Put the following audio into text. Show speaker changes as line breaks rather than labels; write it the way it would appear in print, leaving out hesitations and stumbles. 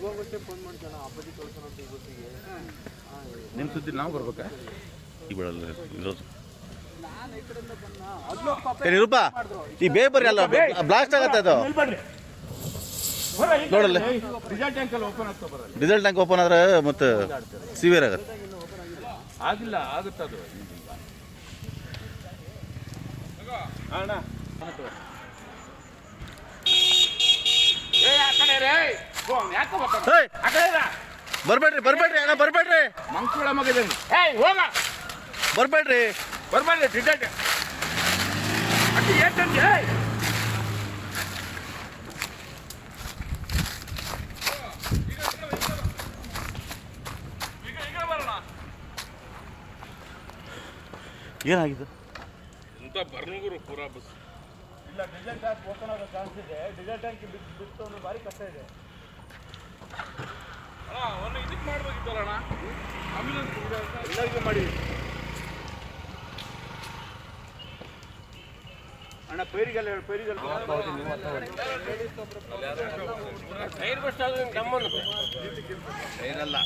ಇವಾಗಷ್ಟೇ phone ಮಾಡ್ತಾನೆ ಅಪ್ಪಾಜಿ ಕಳ್ಸೋಣ ಅಂತ ಇವತ್ತಿಗೆ.
ನಿಮ್ಮ ಸುದ್ದಿ ನಾವು ಬರ್ಬೇಕಾ ಈ ಬಿಡಲ್ಲ ಇರೋದು ನಿರೂಪ ಈ ಬೇ ಬರ್ರಿ ಅಲ್ಲ ಬ್ಲಾಸ್ಟ್ ಆಗತ್ತೆ ಅದು ನೋಡಲ್ಲ. ಡೀಸೆಲ್ ಟ್ಯಾಂಕ್ ಓಪನ್ ಆದ್ರೆ ಮತ್ತೆ ಸಿವಿಯರ್ ಆಗತ್ತೆ.
ಆಗಿಲ್ಲ ಆಗುತ್ತೆ ಅದು.
ಬರ್ಬೇಡ್ರಿ ಬರ್ಬೇಡ್ರಿ ಅಣ್ಣ ಬರ್ಬೇಡ್ರಿ
ಮಂಕುಳ ಮಗಿದ್ದೀನಿ. ಹೋಗ
ಬರ್ಬೇಡ್ರಿ
ಬರ್ಬೇಡ್ರಿ ಟಿಕೆಟ್ ಅಕ್ಕಿ ಏಟಂತೆ.
ಏನಾಗಿದೆ
ಇಂಥ ಬರ್ನೂರು ಪೂರಾ ಬಸ್ ಇಲ್ಲ. ಡೀಸೆಲ್ ಟ್ಯಾಂಕ್ ಓಪನ್ ಆಗೋ ಚಾನ್ಸ್ ಇದೆ. ಡೀಸೆಲ್ ಟ್ಯಾಂಕ್ ಬಿಟ್ಟು ಒಂದು ಭಾರಿ ಕಷ್ಟ ಇದೆ ಅಣ್ಣ. ಒಂದು ಇದಕ್ಕೆ ಮಾಡ್ಬೇಕಿತ್ತಲ್ಲ ಅಣ್ಣ, ಆಂಬ್ಯುಲೆನ್ಸ್ ಎಲ್ಲರಿಗೂ ಮಾಡಿ ಅಣ್ಣ. ಪೈರಿಗೆಲ್ಲ ಟೈರ್ ಬಸ್ ಆದ್ರೆ ನಮ್ಮನ್ನು ಟೈರಲ್ಲ